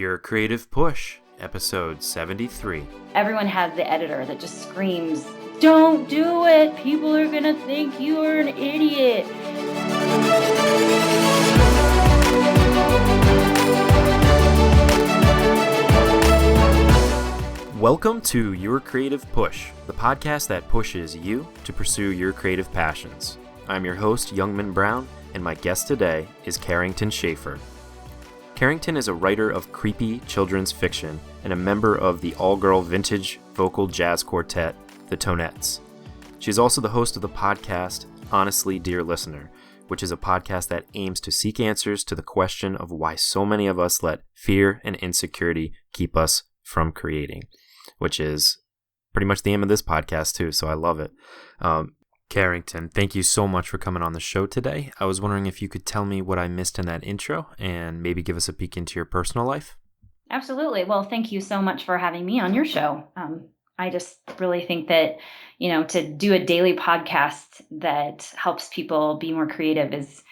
Your Creative Push, episode 73. Everyone has the editor that just screams, "Don't do it! People are gonna think you're an idiot!" Welcome to Your Creative Push, the podcast that pushes you to pursue your creative passions. I'm your host, Youngman Brown, and my guest today is Carrington Schaeffer. Carrington is a writer of creepy children's fiction and a member of the all-girl vintage vocal jazz quartet, the Tonettes. She is also the host of the podcast, Honestly, Dear Listener, which is a podcast that aims to seek answers to the question of why so many of us let fear and insecurity keep us from creating, which is pretty much the aim of this podcast too, so I love it. Carrington, thank you so much for coming on the show today. I was wondering if you could tell me what I missed in that intro and maybe give us a peek into your personal life. Absolutely. Well, thank you so much for having me on your show. I just really think that, to do a daily podcast that helps people be more creative is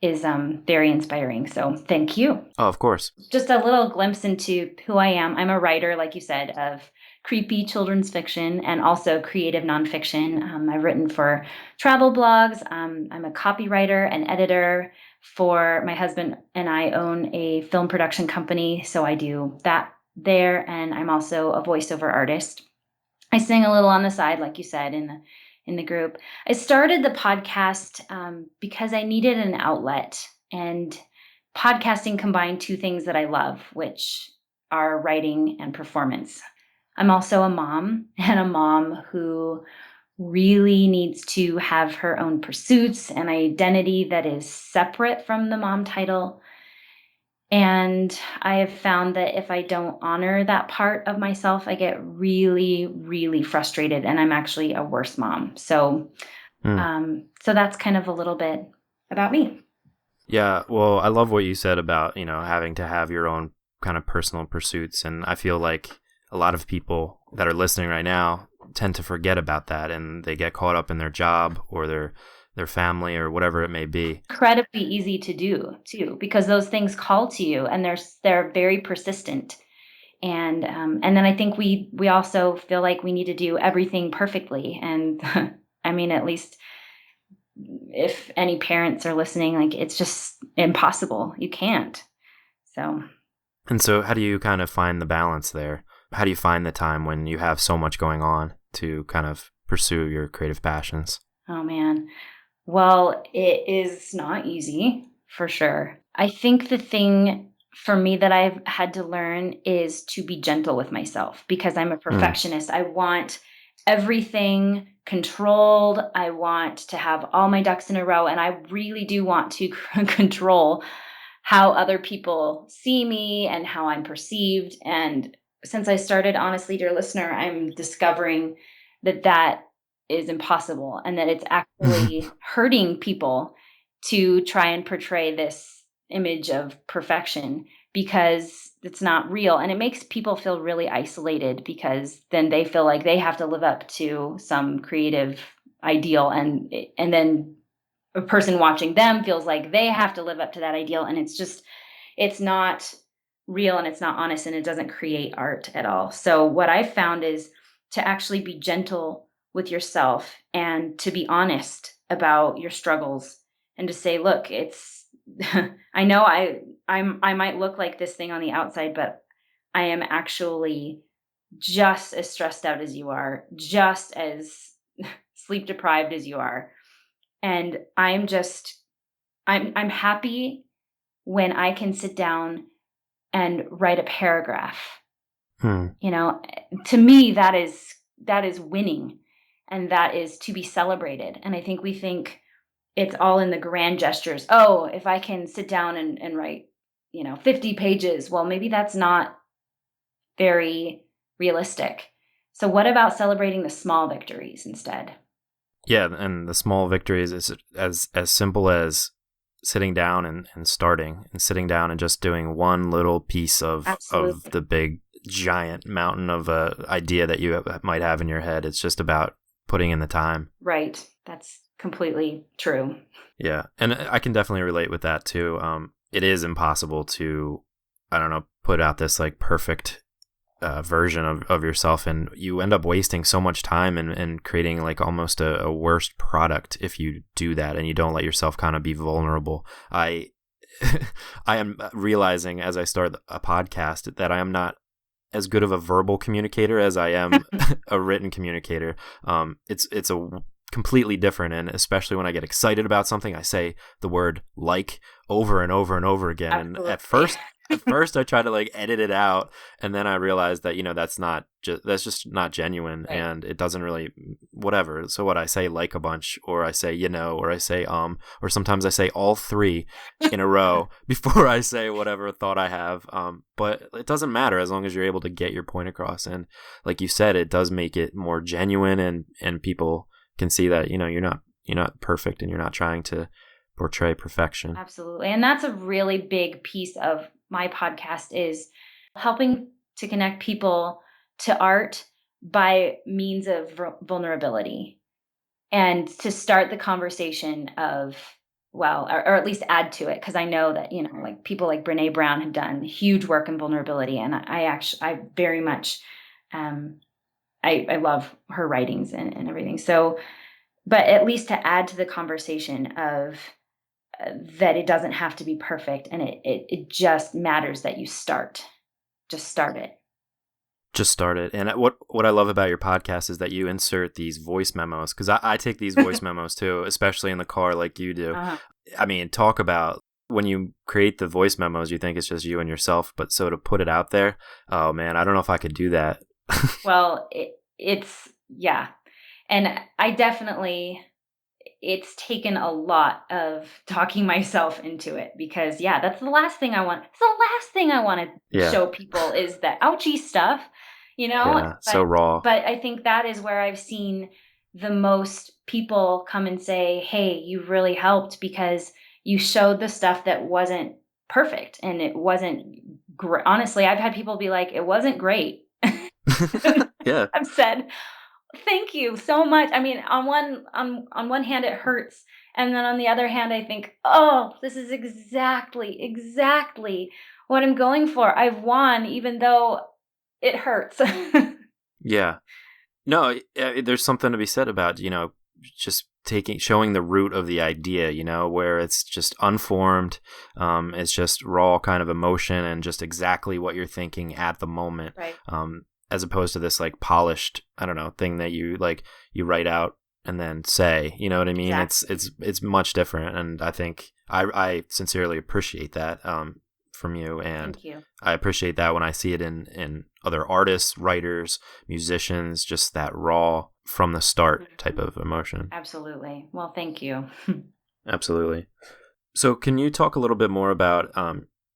very inspiring. So thank you. Oh, of course. Just a little glimpse into who I am. I'm a writer, like you said, of creepy children's fiction and also creative nonfiction. I've written for travel blogs. I'm a copywriter and editor. For my husband and I own a film production company, so I do that there. And I'm also a voiceover artist. I sing a little on the side, like you said, in the group. I started the podcast because I needed an outlet, and podcasting combined two things that I love, which are writing and performance. I'm also a mom, and a mom who really needs to have her own pursuits and identity that is separate from the mom title. And I have found that if I don't honor that part of myself, I get really, really frustrated, and I'm actually a worse mom. So, so that's kind of a little bit about me. Yeah, well, I love what you said about, having to have your own kind of personal pursuits. And I feel like a lot of people that are listening right now tend to forget about that, and they get caught up in their job or their family or whatever it may be. Incredibly easy to do too, because those things call to you, and they're very persistent. And then I think we also feel like we need to do everything perfectly. And I mean, at least if any parents are listening, like, it's just impossible. You can't. And so how do you kind of find the balance there? How do you find the time when you have so much going on to kind of pursue your creative passions? Oh, man. Well, it is not easy, for sure. I think the thing for me that I've had to learn is to be gentle with myself, because I'm a perfectionist. I want everything controlled. I want to have all my ducks in a row, and I really do want to control how other people see me and how I'm perceived. And since I started Honestly, Dear Listener, I'm discovering that is impossible, and that it's actually hurting people to try and portray this image of perfection, because it's not real. And it makes people feel really isolated, because then they feel like they have to live up to some creative ideal, and then a person watching them feels like they have to live up to that ideal. And it's not real, and it's not honest, and it doesn't create art at all. So what I've found is to actually be gentle with yourself, and to be honest about your struggles, and to say, look, I know I might look like this thing on the outside, but I am actually just as stressed out as you are, just as sleep deprived as you are. And I'm happy when I can sit down and write a paragraph. To me, that is winning, and that is to be celebrated. And I think we think it's all in the grand gestures. Oh, if I can sit down and write, 50 pages, well, maybe that's not very realistic. So what about celebrating the small victories instead? Yeah, and the small victories is as simple as sitting down and starting, and sitting down and just doing one little piece of the big giant mountain of a idea that you might have in your head. It's just about putting in the time. Right. That's completely true. Yeah. And I can definitely relate with that too. It is impossible to, put out this like perfect version of yourself, and you end up wasting so much time and creating like almost a worse product if you do that and you don't let yourself kind of be vulnerable. I am realizing as I start a podcast that I am not as good of a verbal communicator as I am a written communicator. It's a completely different, and especially when I get excited about something, I say the word like over and over and over again. Absolutely. And at first I try to like edit it out, and then I realized that that's just not genuine, right. And it doesn't really whatever. So what I say like a bunch, or I say or I say or sometimes I say all three in a row before I say whatever thought I have. But it doesn't matter as long as you're able to get your point across, and like you said, it does make it more genuine, and people can see that you're not perfect, and you're not trying to portray perfection. Absolutely. And that's a really big piece of my podcast, is helping to connect people to art by means of vulnerability, and to start the conversation of, well, or at least add to it. Cause I know that, like people like Brene Brown have done huge work in vulnerability. And I very much, I love her writings and everything. So, but at least to add to the conversation of, that it doesn't have to be perfect, and it just matters that you just start it. Just start it. And what I love about your podcast is that you insert these voice memos, because I take these voice memos too, especially in the car like you do. Uh-huh. I mean, talk about when you create the voice memos, you think it's just you and yourself, but so to put it out there, oh man, I don't know if I could do that. Well, yeah. And I definitely, it's taken a lot of talking myself into it, because that's the last thing I want. It's the last thing I want to show people is the ouchy stuff, Yeah, so raw. But I think that is where I've seen the most people come and say, hey, you really helped, because you showed the stuff that wasn't perfect, and it wasn't great. Honestly, I've had people be like, it wasn't great. Yeah. I've said, thank you so much. I mean, on one hand it hurts, and then on the other hand I think, oh, this is exactly what I'm going for. I've won, even though it hurts. Yeah. No, there's something to be said about, just showing the root of the idea, where it's just unformed. It's just raw kind of emotion and just exactly what you're thinking at the moment. Right. As opposed to this like polished, I don't know, thing that you write out and then say, you know what I mean? Exactly. It's much different. And I think I sincerely appreciate that, from you. And Thank you. I appreciate that when I see it in other artists, writers, musicians, just that raw from the start type of emotion. Absolutely. Well, thank you. Absolutely. So can you talk a little bit more about,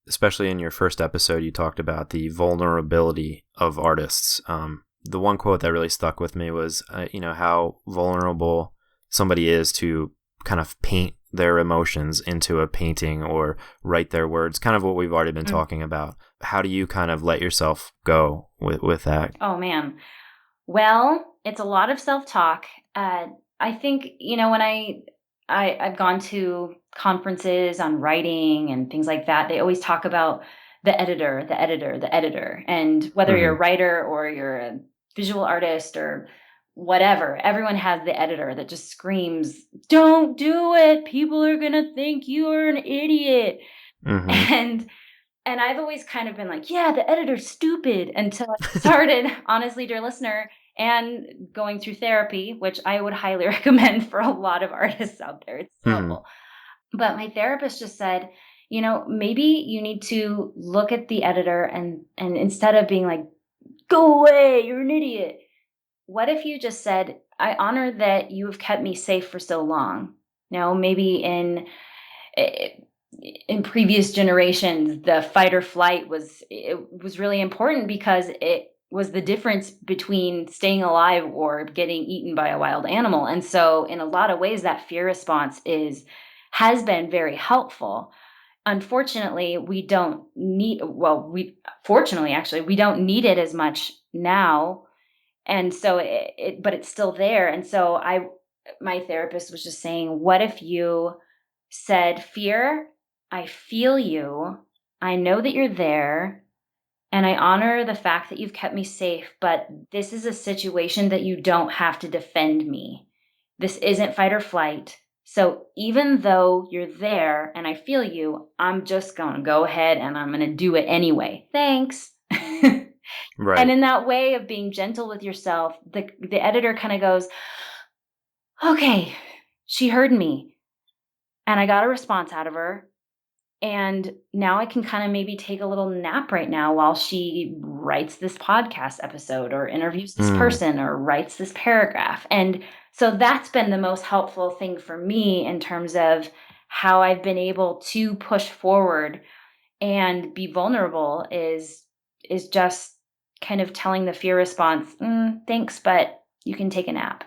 especially in your first episode, you talked about the vulnerability of artists. The one quote that really stuck with me was, how vulnerable somebody is to kind of paint their emotions into a painting or write their words, kind of what we've already been talking about. How do you kind of let yourself go with that? Oh, man. Well, it's a lot of self-talk. I think, when I've gone to conferences on writing and things like that, they always talk about the editor, the editor, the editor. And whether you're a writer or you're a visual artist or whatever, everyone has the editor that just screams, don't do it. People are going to think you are an idiot. And I've always kind of been like, yeah, the editor's stupid, until I started, honestly, dear listener, and going through therapy, which I would highly recommend for a lot of artists out there. It's helpful. But my therapist just said, maybe you need to look at the editor, and instead of being like, go away, you're an idiot, what if you just said, I honor that you have kept me safe for so long. Maybe in previous generations, the fight or flight was really important, because it was the difference between staying alive or getting eaten by a wild animal. And so in a lot of ways, that fear response has been very helpful. Unfortunately, we don't need, fortunately, actually, we don't need it as much now. And so but it's still there. And so my therapist was just saying, what if you said, fear, I feel you. I know that you're there. And I honor the fact that you've kept me safe, but this is a situation that you don't have to defend me. This isn't fight or flight. So even though you're there and I feel you, I'm just going to go ahead and I'm going to do it anyway. Thanks. And Right. in that way of being gentle with yourself, the editor kind of goes, okay, she heard me and I got a response out of her. And now I can kind of maybe take a little nap right now while she writes this podcast episode or interviews this Mm, person or writes this paragraph. And so that's been the most helpful thing for me in terms of how I've been able to push forward and be vulnerable is just kind of telling the fear response, thanks, but you can take a nap.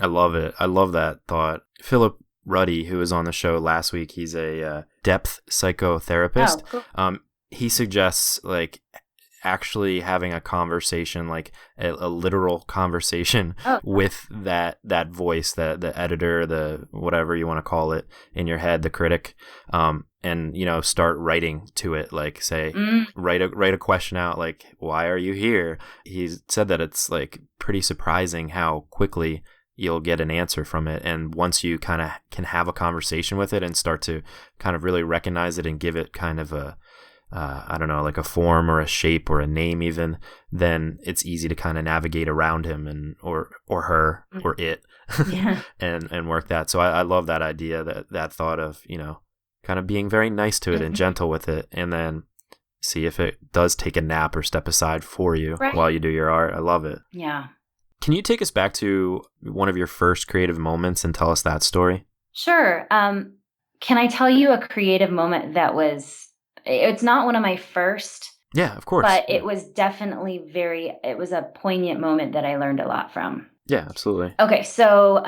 I love it. I love that thought. Philip Ruddy, who was on the show last week, he's a depth psychotherapist. Oh, cool. He suggests like actually having a conversation, like a literal conversation Oh, with that voice, that the editor, the whatever you want to call it in your head, the critic, and start writing to it, like say write a question out, like why are you here? He said that it's like pretty surprising how quickly you'll get an answer from it, and once you kind of can have a conversation with it and start to kind of really recognize it and give it kind of a I don't know, like a form or a shape or a name even, then it's easy to kind of navigate around him and or her or it yeah. and work that. So I love that idea, that thought of, kind of being very nice to it and gentle with it, and then see if it does take a nap or step aside for you Right. while you do your art. I love it. Yeah. Can you take us back to one of your first creative moments and tell us that story? Sure. Can I tell you a creative moment that it's not one of my first, Yeah, of course. but it was definitely it was a poignant moment that I learned a lot from. Yeah, absolutely. Okay, so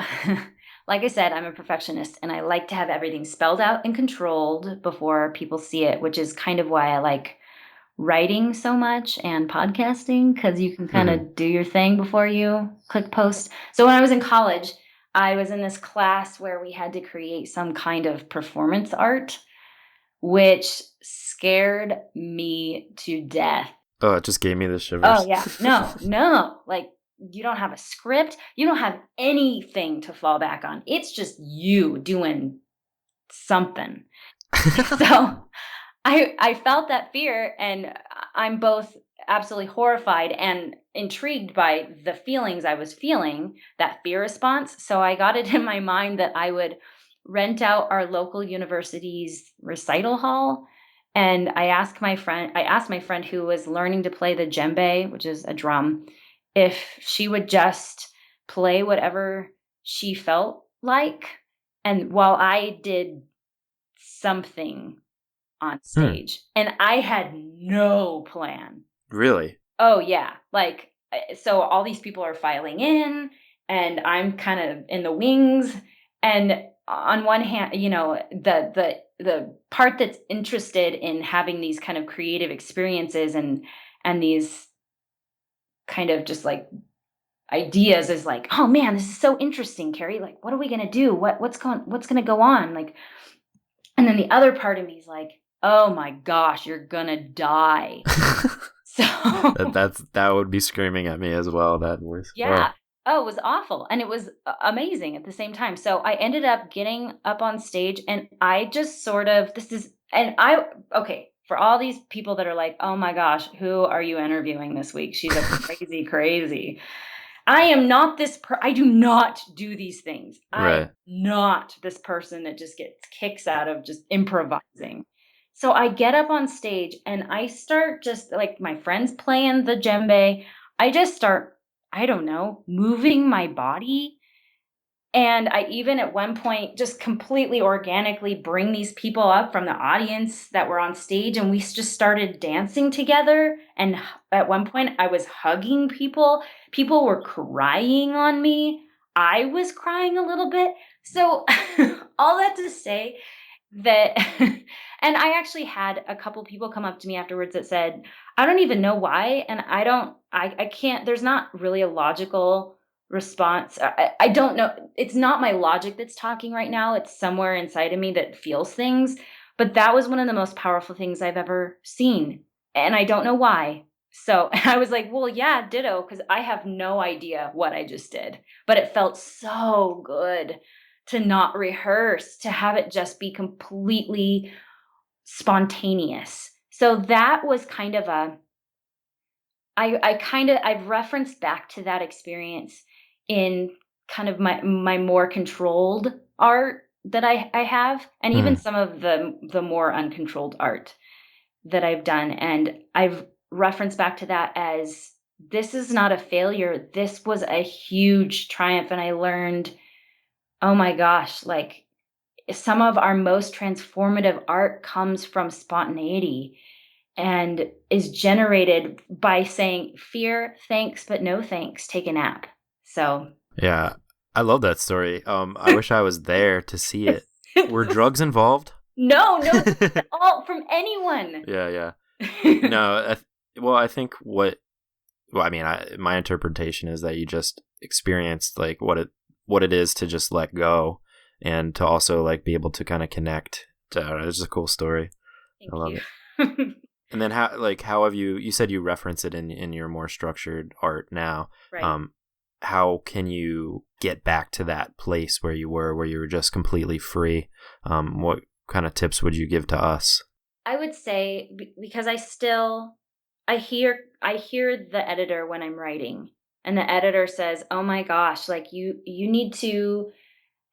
like I said, I'm a perfectionist and I like to have everything spelled out and controlled before people see it, which is kind of why I like writing so much and podcasting, because you can kind Hmm. of do your thing before you click post. So when I was in college, I was in this class where we had to create some kind of performance art, which scared me to death. Oh, it just gave me the Oh, shivers. yeah. No. Like, you don't have a script. You don't have anything to fall back on. It's just you doing something. So I felt that fear, and I'm both absolutely horrified and intrigued by the feelings I was feeling, that fear response. So I got it in my mind that I would rent out our local university's recital hall. And I asked my friend who was learning to play the djembe, which is a drum, if she would just play whatever she felt like. And while I did something on Hmm. stage, and I had no plan. Really? Oh, yeah. Like, so all these people are filing in, and I'm kind of in the wings. And on one hand, the part that's interested in having these kind of creative experiences and these kind of just like ideas is like, oh man, this is so interesting, Carrie. Like, what are we gonna do? What's gonna go on? Like, and then the other part of me is like, oh my gosh, you're gonna die. So that would be screaming at me as well, that voice. yeah. Oh. Oh, it was awful. And it was amazing at the same time. So I ended up getting up on stage and I just sort of, okay, for all these people that are like, oh my gosh, who are you interviewing this week? She's a crazy, crazy. I am not I do not do these things. I am Right. not this person that just gets kicks out of just improvising. So I get up on stage and I start just like my friends playing the djembe. I just start, I don't know, moving my body. And I even at one point just completely organically bring these people up from the audience that were on stage and we just started dancing together. And at one point I was hugging people. People were crying on me. I was crying a little bit. So all that to say that and I actually had a couple people come up to me afterwards that said, I don't even know why. And I can't, there's not really a logical response. I don't know. It's not my logic that's talking right now. It's somewhere inside of me that feels things. But that was one of the most powerful things I've ever seen. and I don't know why. So I was like, well, yeah, ditto, because I have no idea what I just did. But it felt so good to not rehearse, to have it just be completely spontaneous. So that was kind of I've referenced back to that experience in kind of my more controlled art that I have, and even Hmm. some of the more uncontrolled art that I've done. And I've referenced back to that as, this is not a failure. This was a huge triumph. And I learned, oh my gosh, like some of our most transformative art comes from spontaneity and is generated by saying, fear, thanks, but no thanks, take a nap. So Yeah, I love that story. I wish I was there to see it. Were drugs involved? no, all from anyone. Yeah, yeah. No, well, I think well, I mean, my interpretation is that you just experienced like what it is to just let go, and to also like be able to kind of connect. I don't know, it's just a cool story. Thank I love you. it. And then how have you said you reference it in your more structured art now. Right. How can you get back to that place where you were just completely free? What kind of tips would you give to us? I would say, because I hear the editor when I'm writing, and the editor says, "Oh my gosh, like you need to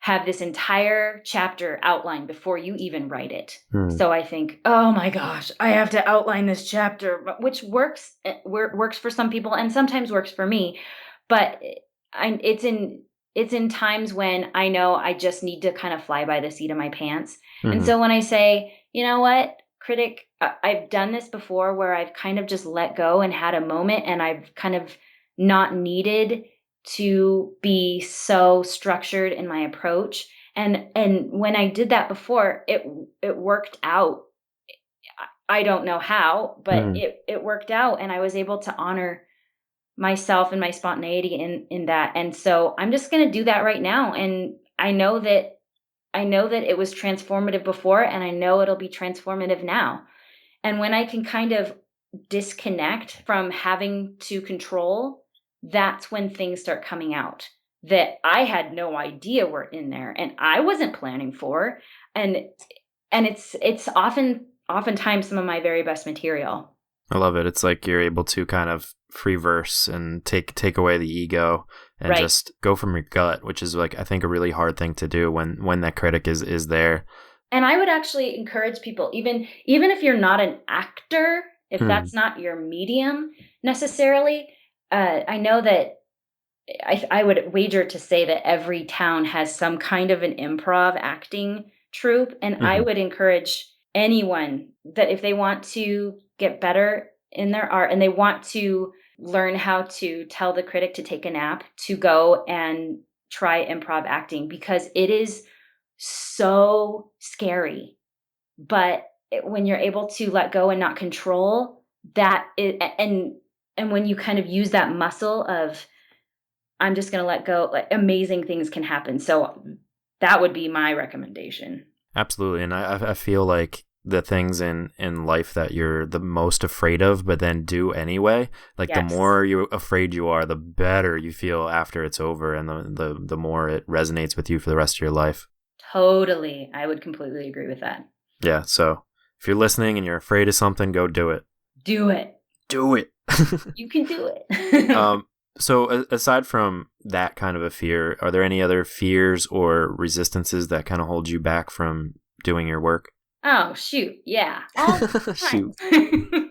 have this entire chapter outlined before you even write it." Hmm. So I think, "Oh my gosh, I have to outline this chapter," which works for some people and sometimes works for me. But it's in times when I know I just need to kind of fly by the seat of my pants. And Hmm. so when I say, "You know what, critic, I've done this before where I've kind of just let go and had a moment, and I've kind of not needed to be so structured in my approach." And when I did that before, it worked out. I don't know how, but Hmm. it worked out, and I was able to honor myself and my spontaneity in that. And so I'm just going to do that right now. And I know that it was transformative before, and I know it'll be transformative now. And when I can kind of disconnect from having to control, that's when things start coming out that I had no idea were in there and I wasn't planning for. And it's oftentimes some of my very best material. I love it. It's like you're able to kind of free verse and take away the ego and Right. just go from your gut, which is like I think a really hard thing to do when that critic is there. And I would actually encourage people, even if you're not an actor, if Hmm. that's not your medium necessarily, I know that I would wager to say that every town has some kind of an improv acting troupe, and I Hmm. would encourage anyone that if they want to get better in their art and they want to learn how to tell the critic to take a nap, to go and try improv acting, because it is so scary. But when you're able to let go and not control, and when you kind of use that muscle of, I'm just going to let go, like amazing things can happen. So that would be my recommendation. Absolutely, and I feel like the things in life that you're the most afraid of, but then do anyway. Like the Yes, more you afraid you are, the better you feel after it's over, and the more it resonates with you for the rest of your life. totally. I would completely agree with that. Yeah. So if you're listening and you're afraid of something, go do it. Do it. Do it. You can do it. um. So aside from that kind of a fear, are there any other fears or resistances that kind of hold you back from doing your work? Oh, shoot. Yeah. All the Shoot. time.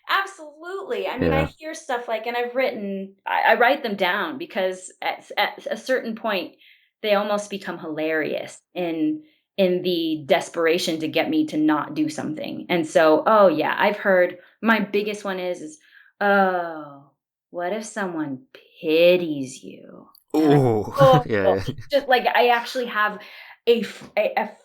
Absolutely. I mean, I Yeah. hear stuff like, and I write them down because at a certain point, they almost become hilarious in the desperation to get me to not do something. And so, oh yeah, I've heard my biggest one is, oh, what if someone pities you? And I, Oh. oh, Yeah. just like I actually have a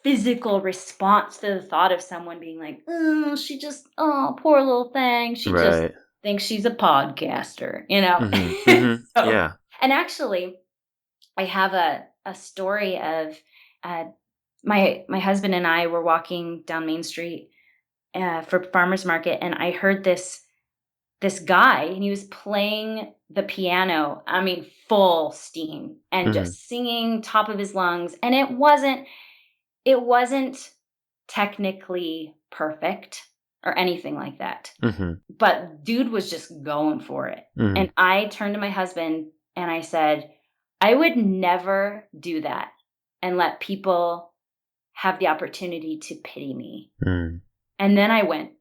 physical response to the thought of someone being like, "Oh, she just, oh, poor little thing. She just Right. thinks she's a podcaster," you know? Mhm. Mhm. So, Yeah. and actually, I have a story of, uh, my husband and I were walking down Main Street for farmer's market, and I heard this guy, and he was playing the piano, I mean, full steam, and Mm-hmm. just singing top of his lungs, and it wasn't technically perfect or anything like that, Mm-hmm. but dude was just going for it. Mm-hmm. And I turned to my husband and I said, I would never do that and let people have the opportunity to pity me. Mm. And then I went,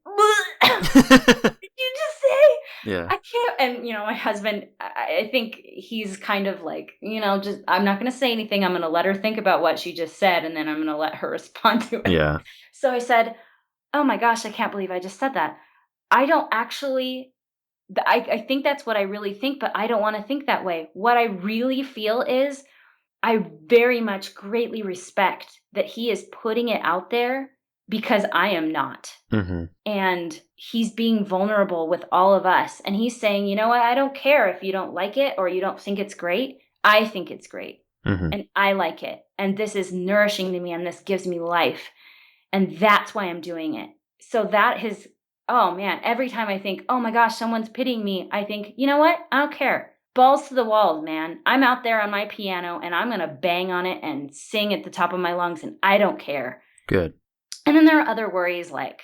did you just say? Yeah. I can't. And, my husband, I think he's kind of like, just, I'm not going to say anything. I'm going to let her think about what she just said, and then I'm going to let her respond to it. Yeah. So I said, oh my gosh, I can't believe I just said that. I don't actually, I think that's what I really think, but I don't want to think that way. What I really feel is I very much greatly respect that he is putting it out there because I am not. Mm-hmm. And he's being vulnerable with all of us. And he's saying, you know what? I don't care if you don't like it or you don't think it's great. I think it's great. Mm-hmm. And I like it. And this is nourishing to me and this gives me life. And that's why I'm doing it. So that is, oh man, every time I think, oh my gosh, someone's pitying me, I think, you know what? I don't care. Balls to the walls, man. I'm out there on my piano and I'm going to bang on it and sing at the top of my lungs, and I don't care. Good. And then there are other worries like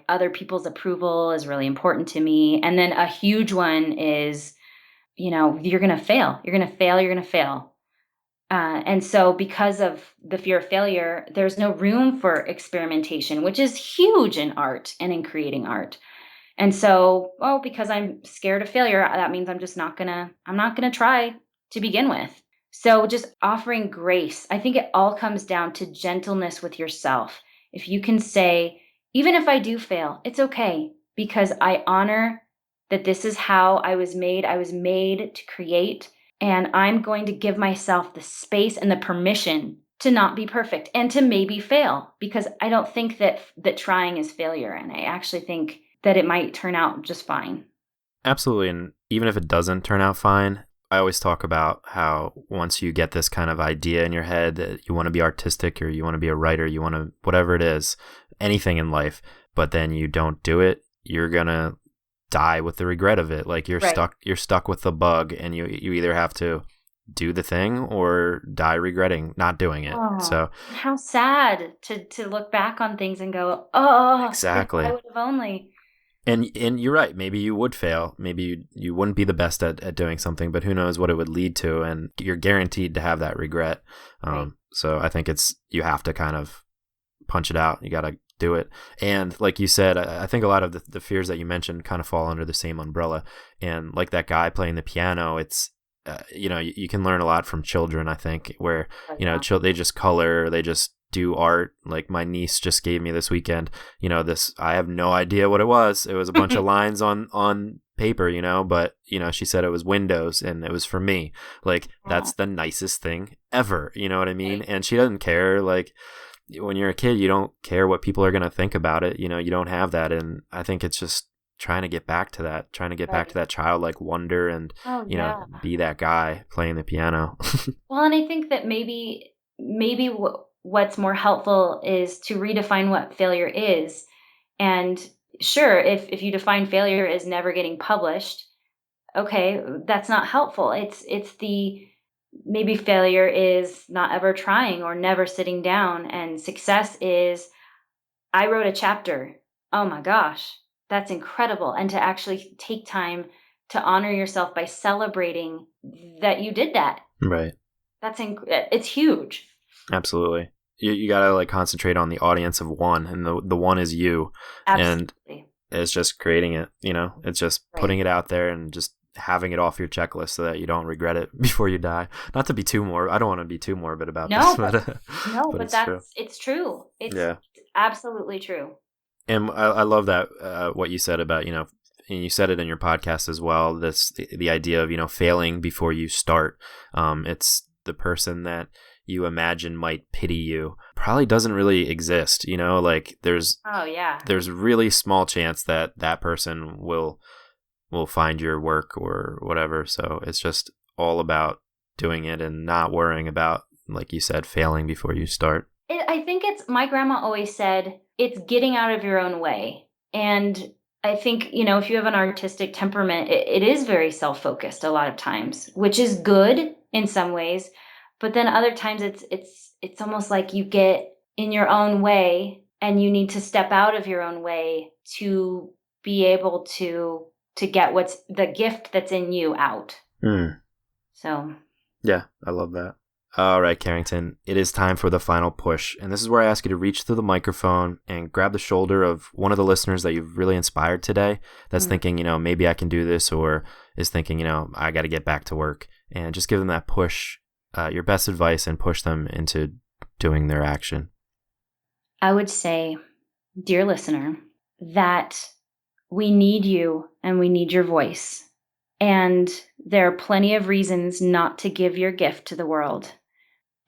other people's approval is really important to me. And then a huge one is, you're going to fail. You're going to fail. You're going to fail. And so because of the fear of failure, there's no room for experimentation, which is huge in art and in creating art. And so, because I'm scared of failure, that means I'm not going to try to begin with. So just offering grace. I think it all comes down to gentleness with yourself. If you can say, even if I do fail, it's okay, because I honor that this is how I was made. I was made to create, and I'm going to give myself the space and the permission to not be perfect and to maybe fail, because I don't think that trying is failure. And I actually think that it might turn out just fine. Absolutely. And even if it doesn't turn out fine, I always talk about how once you get this kind of idea in your head that you want to be artistic or you want to be a writer, you want to, whatever it is, anything in life, but then you don't do it, you're going to die with the regret of it. Like you're stuck with the bug, and you either have to do the thing or die regretting not doing it. So how sad to look back on things and go, oh, exactly. I would have only. And you're right. Maybe you would fail. Maybe you wouldn't be the best at doing something, but who knows what it would lead to. And you're guaranteed to have that regret. Right. So I think you have to kind of punch it out. You got to do it. And like you said, I think a lot of the fears that you mentioned kind of fall under the same umbrella. And like that guy playing the piano, it's, you can learn a lot from children, I think, where, they just color, they just do art. Like my niece just gave me this weekend, I have no idea what it was. It was a bunch of lines on paper, but, she said it was windows and it was for me. Like, that's the nicest thing ever. You know what I mean? And she doesn't care. Like, when you're a kid, you don't care what people are going to think about it. You don't have that. And I think it's just trying to get back to that, back to that childlike wonder and, be that guy playing the piano. Well, and I think that maybe what's more helpful is to redefine what failure is. And sure, if you define failure as never getting published, okay, that's not helpful. It's the maybe failure is not ever trying or never sitting down, and success is I wrote a chapter. Oh my gosh, that's incredible. And to actually take time to honor yourself by celebrating that you did that. Right. It's huge. Absolutely. You got to like concentrate on the audience of one, and the one is you. Absolutely. And it's just creating it, it's just putting it out there and just having it off your checklist so that you don't regret it before you die. Not to be I don't want to be too morbid about this, but it's true. It's absolutely true. And I love that, what you said about, and you said it in your podcast as well, the idea of, failing before you start. It's the person that you imagine might pity you probably doesn't really exist, like there's really small chance that person will find your work or whatever. So it's just all about doing it and not worrying about, like you said, failing before you start. I think my grandma always said, it's getting out of your own way. And I think, if you have an artistic temperament, it is very self-focused a lot of times, which is good in some ways. But then other times it's almost like you get in your own way and you need to step out of your own way to be able to get what's the gift that's in you out. So. Yeah, I love that. All right, Carrington, it is time for the final push. And this is where I ask you to reach through the microphone and grab the shoulder of one of the listeners that you've really inspired today that's thinking, maybe I can do this, or is thinking, I got to get back to work. And just give them that push, your best advice, and push them into doing their action. I would say, dear listener, that we need you and we need your voice. And there are plenty of reasons not to give your gift to the world.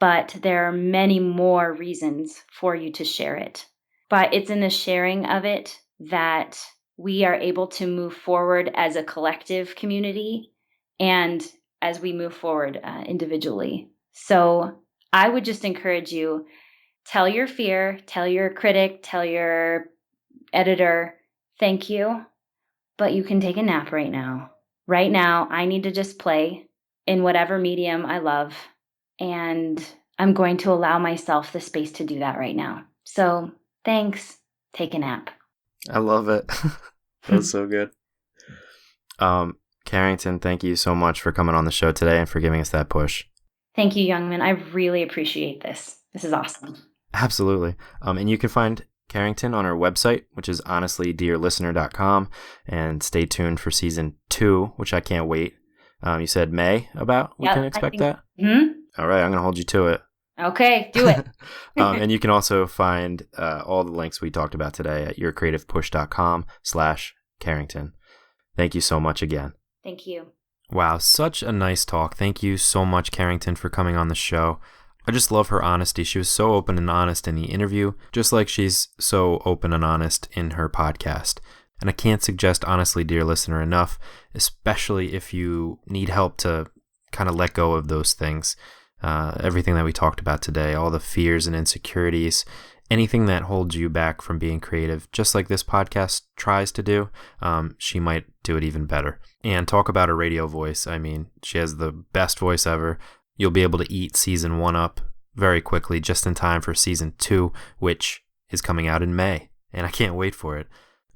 But there are many more reasons for you to share it. But it's in the sharing of it that we are able to move forward as a collective community and as we move forward individually. So I would just encourage you, tell your fear, tell your critic, tell your editor, thank you, but you can take a nap right now. Right now, I need to just play in whatever medium I love. And I'm going to allow myself the space to do that right now. So thanks. Take a nap. I love it. That's so good. Carrington, thank you so much for coming on the show today and for giving us that push. Thank you, Youngman. I really appreciate this. This is awesome. Absolutely. And you can find Carrington on our website, which is honestlydearlistener.com. And stay tuned for season 2, which I can't wait. You said May about? We can expect that? Mm-hmm. All right, I'm going to hold you to it. Okay, do it. And you can also find all the links we talked about today at yourcreativepush.com/Carrington. Thank you so much again. Thank you. Wow, such a nice talk. Thank you so much, Carrington, for coming on the show. I just love her honesty. She was so open and honest in the interview, just like she's so open and honest in her podcast. And I can't suggest Honestly, Dear Listener enough, especially if you need help to kind of let go of those things. Everything that we talked about today, all the fears and insecurities, anything that holds you back from being creative, just like this podcast tries to do, she might do it even better. And talk about her radio voice. I mean, she has the best voice ever. You'll be able to eat season 1 up very quickly, just in time for season 2, which is coming out in May. And I can't wait for it.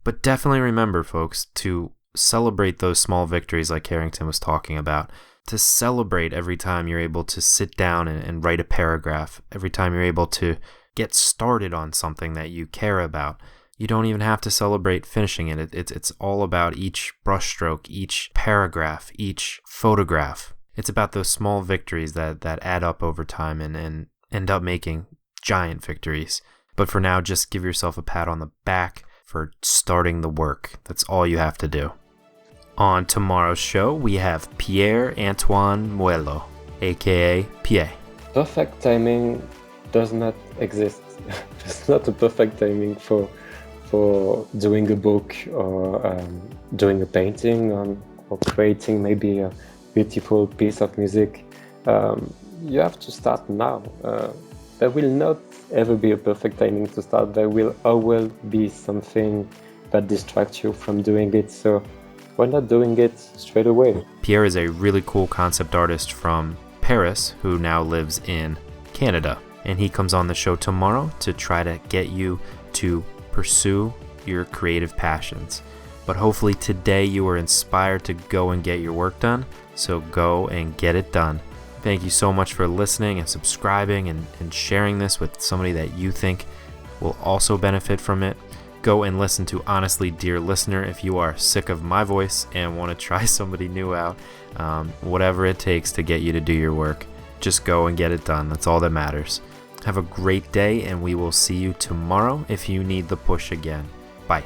But definitely remember, folks, to celebrate those small victories like Carrington was talking about. To celebrate every time you're able to sit down and write a paragraph, every time you're able to get started on something that you care about. You don't even have to celebrate finishing it. It's all about each brushstroke, each paragraph, each photograph. It's about those small victories that add up over time and end up making giant victories. But for now, just give yourself a pat on the back for starting the work. That's all you have to do. On tomorrow's show, we have Pierre-Antoine Muello, aka Pierre. Perfect timing does not exist. There's not a perfect timing for doing a book or doing a painting or creating maybe a beautiful piece of music. You have to start now. There will not ever be a perfect timing to start. There will always be something that distracts you from doing it. So why not doing it straight away? Pierre is a really cool concept artist from Paris who now lives in Canada. And he comes on the show tomorrow to try to get you to pursue your creative passions. But hopefully today you were inspired to go and get your work done. So go and get it done. Thank you so much for listening and subscribing and sharing this with somebody that you think will also benefit from it. Go and listen to Honestly, Dear Listener if you are sick of my voice and want to try somebody new out. Whatever it takes to get you to do your work. Just go and get it done. That's all that matters. Have a great day, and we will see you tomorrow if you need the push again. Bye.